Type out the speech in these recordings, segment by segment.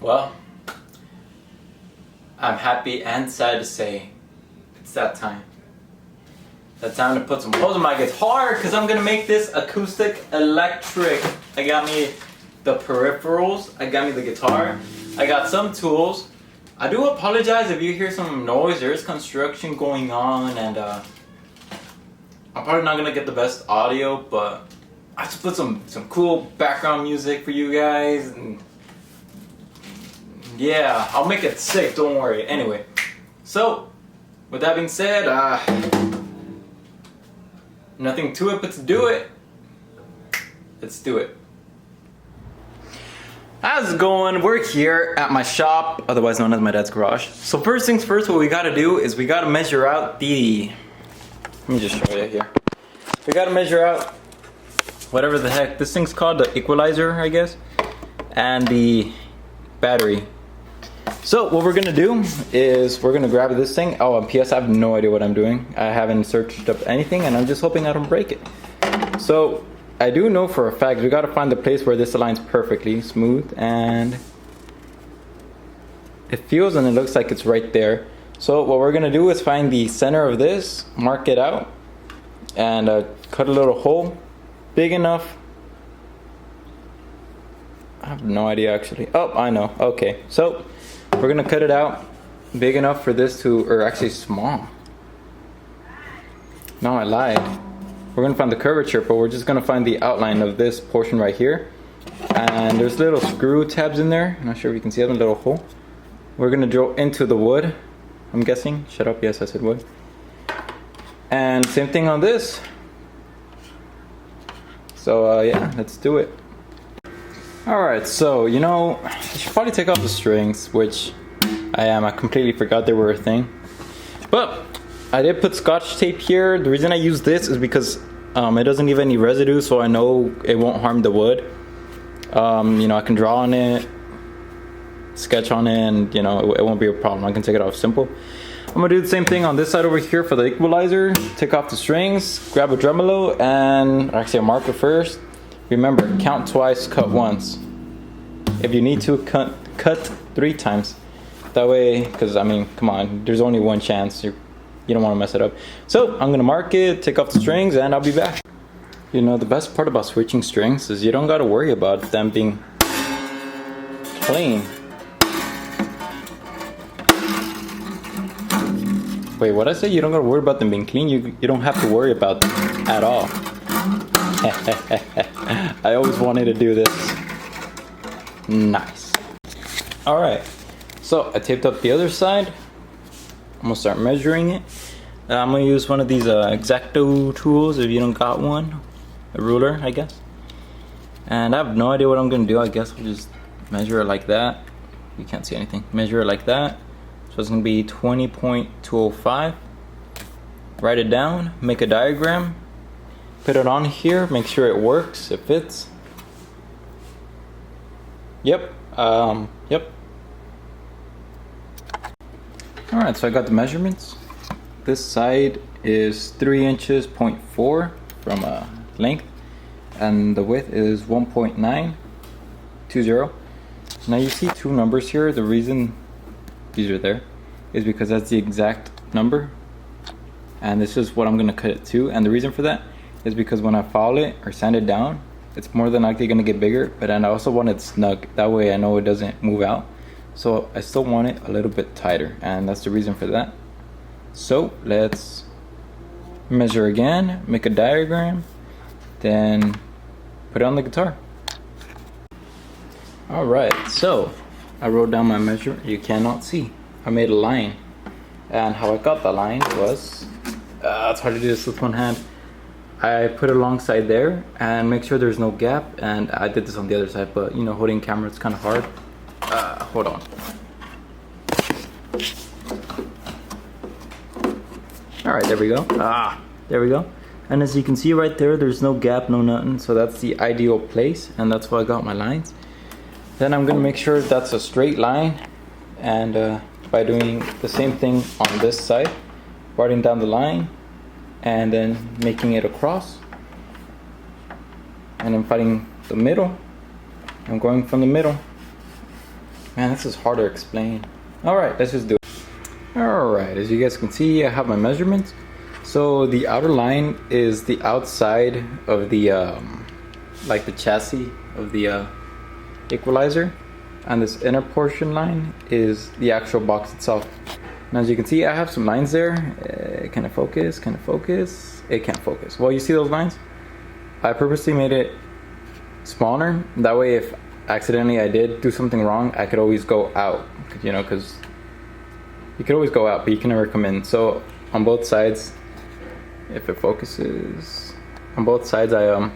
Well, I'm happy and sad to say it's that time. That time to put some holes in my guitar because I'm gonna make this acoustic electric. I got me the peripherals, I got me the guitar, I got some tools. I do apologize if you hear some noise. There's construction going on and I'm probably not gonna get the best audio, but I just put some cool background music for you guys and yeah, I'll make it sick, don't worry. Anyway, so with that being said, nothing to it but to do it. Let's do it. How's it going? We're here at my shop, otherwise known as my dad's garage. So first things first, what we gotta do is we gotta measure out the, let me just show you here. We gotta measure out whatever the heck this thing's called, the equalizer, I guess, and the battery. So what we're gonna do is we're gonna grab this thing. Oh, and PS, I have no idea what I'm doing. I haven't searched up anything and I'm just hoping I don't break it. So I do know for a fact we gotta find the place where this aligns perfectly smooth, and it feels and it looks like it's right there. So what we're gonna do is find the center of this, mark it out, and cut a little hole big enough. I have no idea actually. Oh, I know. Okay, so we're gonna cut it out big enough for this to, or actually small. No, I lied. We're gonna find the curvature, but we're just gonna find the outline of this portion right here. And there's little screw tabs in there. I'm not sure if you can see them, a little hole. We're gonna drill into the wood, I'm guessing. Shut up, yes, I said wood. And same thing on this. So yeah, let's do it. Alright, so you know, I should probably take off the strings, which I completely forgot they were a thing. But I did put scotch tape here. The reason I use this is because it doesn't leave any residue, so I know it won't harm the wood. You know, I can draw on it, sketch on it, and you know, it won't be a problem. I can take it off simple. I'm gonna do the same thing on this side over here for the equalizer. Take off the strings, grab a tremolo, and actually a marker first. Remember, count twice, cut once. If you need to, cut 3 times. That way, because I mean, come on, there's only one chance. You don't want to mess it up. So I'm gonna mark it, take off the strings, and I'll be back. You know, the best part about switching strings is you don't gotta worry about them being clean. Wait, what I say? You don't gotta worry about them being clean? You don't have to worry about them at all. I always wanted to do this. Nice. Alright, so I taped up the other side. I'm gonna start measuring it. I'm gonna use one of these X-Acto tools if you don't got one. A ruler, I guess. And I have no idea what I'm gonna do. I guess I'll just measure it like that. You can't see anything. Measure it like that. So it's gonna be 20.205. Write it down, make a diagram, put it on here, make sure it works, it fits. Yep, yep. Alright, so I got the measurements. This side is 3 inches, 0.4 from length, and the width is 1.920. Now you see 2 numbers here. The reason these are there is because that's the exact number, and this is what I'm gonna cut it to. And the reason for that is because when I foul it or sand it down, it's more than likely gonna get bigger, but then I also want it snug. That way I know it doesn't move out. So I still want it a little bit tighter, and that's the reason for that. So let's measure again, make a diagram, then put it on the guitar. Alright, so I wrote down my measurement. You cannot see. I made a line. And how I got the line was, it's hard to do this with one hand. I put it alongside there and make sure there's no gap, and I did this on the other side, but you know, holding camera, it's kind of hard. Hold on. Alright, there we go. There we go. And as you can see right there, there's no gap, no nothing. So that's the ideal place, and that's where I got my lines. Then I'm gonna make sure that's a straight line, and by doing the same thing on this side, writing down the line, and then making it across, and then finding the middle. I'm going from the middle. Man, this is hard to explain. Alright, let's just do it. Alright, as you guys can see, I have my measurements. So the outer line is the outside of the like the chassis of the equalizer, and this inner portion line is the actual box itself. And as you can see, I have some lines there. Can it focus? Can it focus? It can't focus. Well, you see those lines? I purposely made it smaller. That way, if accidentally I did do something wrong, I could always go out. You know, because you could always go out, but you can never come in. So on both sides, if it focuses, on both sides, I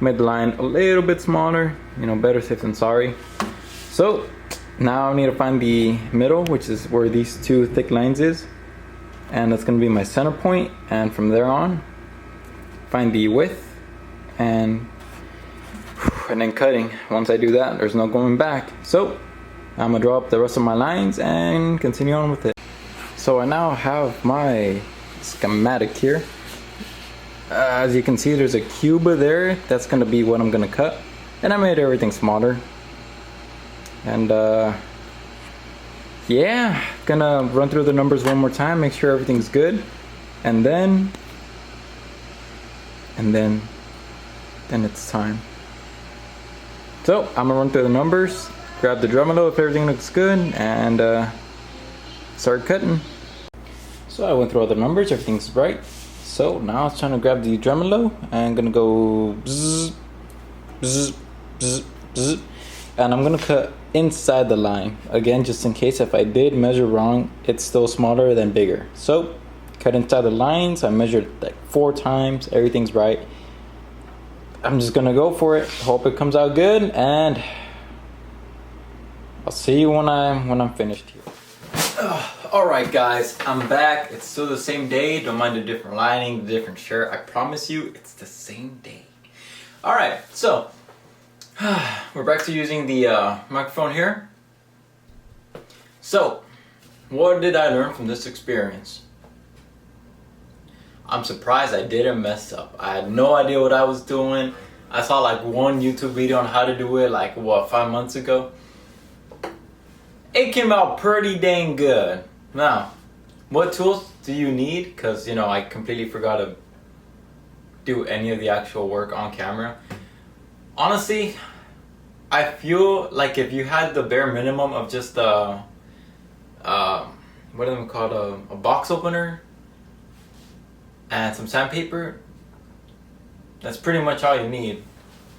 made the line a little bit smaller. You know, better safe than sorry. So now I need to find the middle, which is where these two thick lines is, and that's going to be my center point. And from there on, find the width, and then cutting. Once I do that, there's no going back. So I'm gonna draw up the rest of my lines and continue on with it. So I now have my schematic here. As you can see, there's a cuba there. That's gonna be what I'm gonna cut, and I made everything smaller. And yeah, gonna run through the numbers one more time, make sure everything's good, and then it's time. So I'm gonna run through the numbers, grab the Dremelo if everything looks good, and start cutting. So I went through all the numbers, everything's right. So now it's time to grab the Dremelo, and I'm gonna go bzz, bzz, bzz, bzz, and I'm gonna cut inside the line. Again, just in case if I did measure wrong, it's still smaller than bigger. So cut inside the lines. I measured like 4 times, everything's right. I'm just gonna go for it, hope it comes out good, and I'll see you when I'm finished here. Alright guys, I'm back. It's still the same day. Don't mind the different lighting, the different shirt. I promise you, it's the same day. Alright, so we're back to using the microphone here. So, what did I learn from this experience? I'm surprised I didn't mess up. I had no idea what I was doing. I saw like one YouTube video on how to do it like, what, 5 months ago? It came out pretty dang good. Now, what tools do you need? Because, you know, I completely forgot to do any of the actual work on camera. Honestly, I feel like if you had the bare minimum of just what are they called, a box opener and some sandpaper, that's pretty much all you need.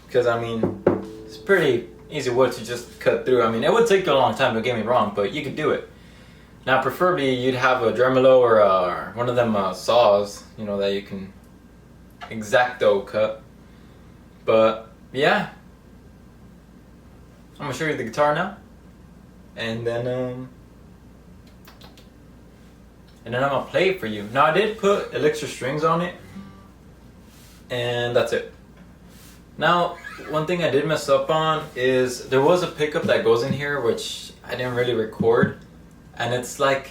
Because I mean, it's pretty easy wood to just cut through. I mean, it would take you a long time, don't get me wrong, but you could do it. Now, preferably you'd have a Dremelo or one of them saws, you know, that you can X-Acto cut. But yeah, I'm gonna show you the guitar now, and then I'm gonna play it for you. Now I did put Elixir strings on it, and that's it. Now, one thing I did mess up on is there was a pickup that goes in here which I didn't really record, and it's like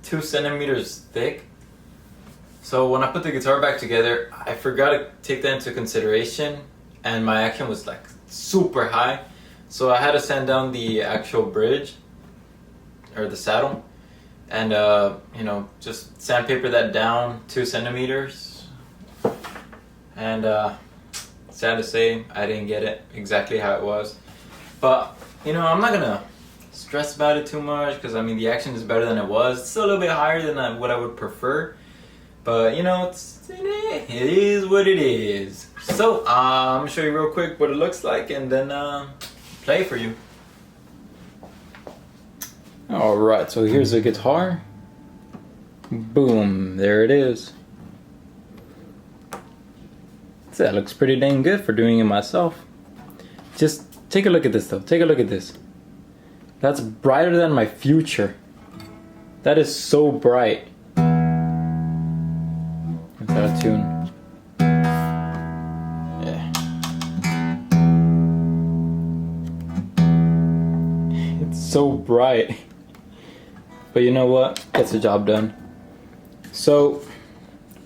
2 centimeters thick. So when I put the guitar back together, I forgot to take that into consideration, and my action was like super high. So I had to sand down the actual bridge, or the saddle, and you know, just sandpaper that down 2 centimeters. And sad to say, I didn't get it exactly how it was. But, you know, I'm not gonna stress about it too much, because I mean, the action is better than it was. It's still a little bit higher than what I would prefer. But, you know, it is what it is. So, I'm gonna show you real quick what it looks like, and then play for you. Alright, so here's the guitar. Boom, there it is. So that looks pretty dang good for doing it myself. Just take a look at this though, take a look at this. That's brighter than my future. That is so bright. Let's out of tune. Yeah. It's so bright. But you know what? Gets the job done. So,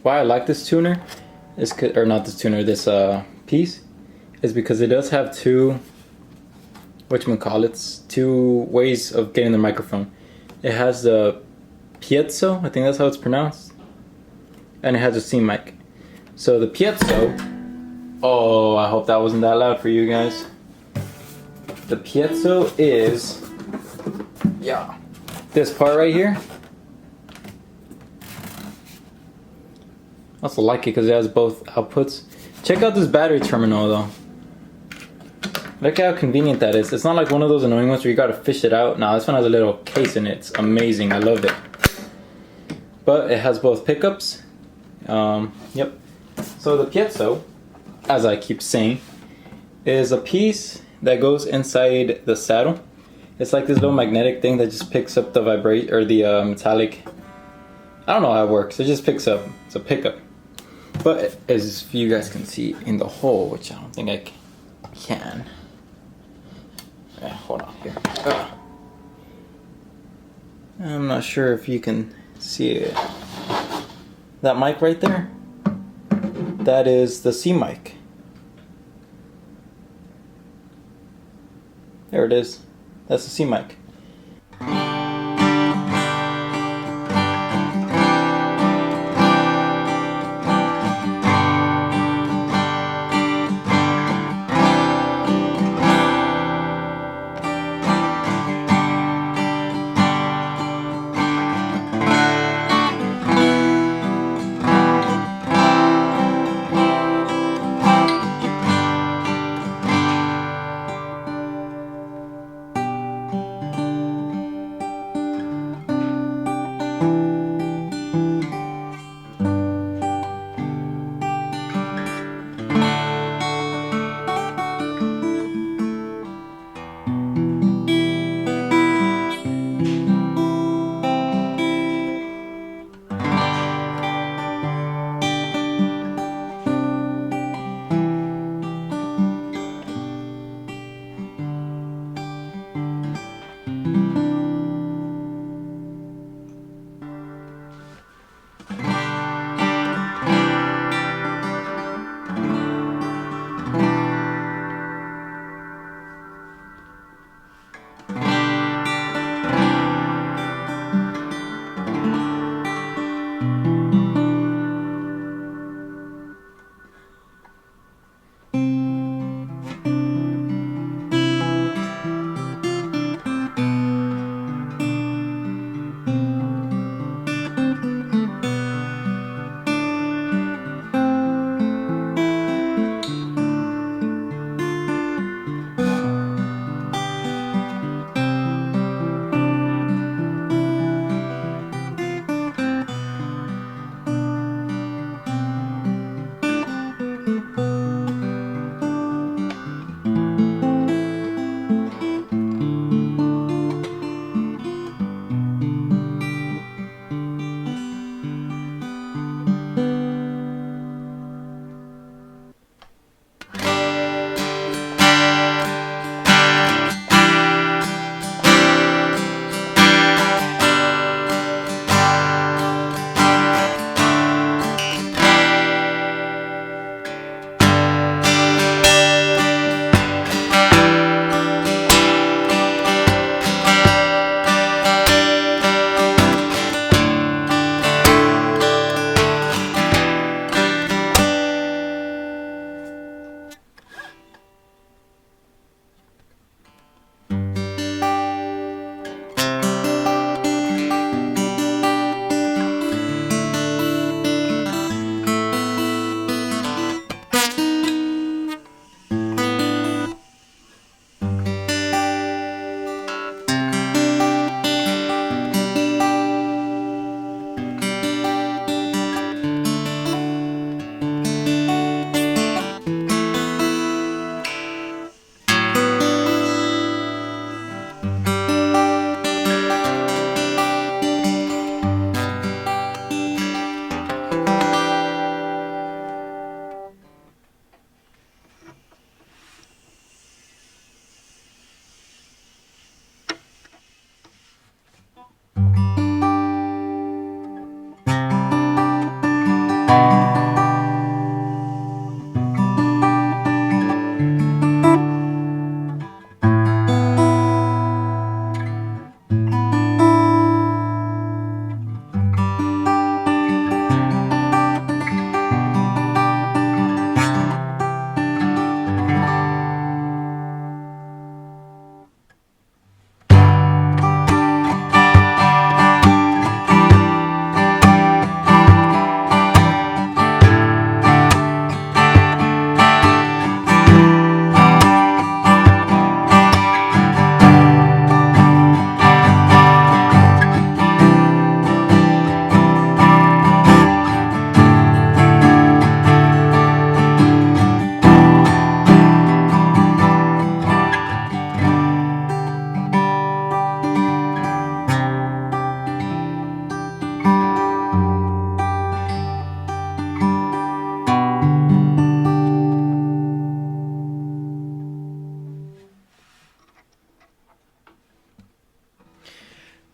why I like this tuner is, or not this tuner, this piece, is because it does have 2 whatchamacallits, two ways of getting the microphone. It has the piezo, I think that's how it's pronounced, and it has a C mic. So the piezo, oh, I hope that wasn't that loud for you guys. The piezo is, yeah, this part right here. I also like it because it has both outputs. Check out this battery terminal though. Look how convenient that is. It's not like one of those annoying ones where you gotta fish it out. Nah, this one has a little case in it. It's amazing. I love it. But it has both pickups. Yep. So the piezo, as I keep saying, is a piece that goes inside the saddle. It's like this little magnetic thing that just picks up the vibrate or the metallic. I don't know how it works. It just picks up. It's a pickup. But as you guys can see in the hole, which I don't think I can. Hold on here. I'm not sure if you can see it. That mic right there, that is the C mic. There it is. That's the C mic.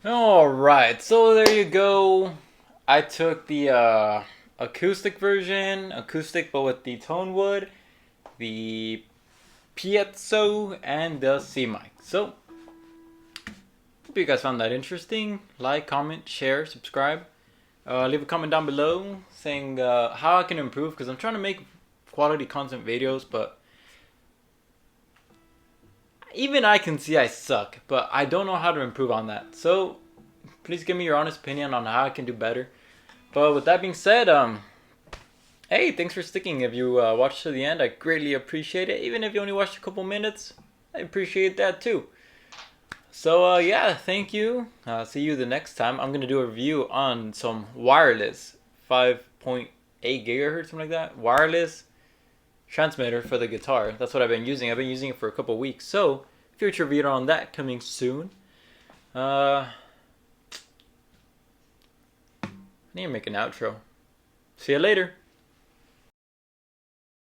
Alright, so there you go. I took the acoustic version, acoustic but with the tone wood, the piezo, and the C mic. So, hope you guys found that interesting. Like, comment, share, subscribe. Leave a comment down below saying how I can improve, because I'm trying to make quality content videos, but even I can see I suck, but I don't know how to improve on that. So please give me your honest opinion on how I can do better. But with that being said, hey, thanks for sticking. If you watched to the end, I greatly appreciate it. Even if you only watched a couple minutes, I appreciate that too. So yeah, thank you. See you the next time. I'm gonna do a review on some wireless 5.8 gigahertz, something like that, wireless transmitter for the guitar. That's what I've been using. I've been using it for a couple weeks. So future video on that coming soon. I need to make an outro. See you later.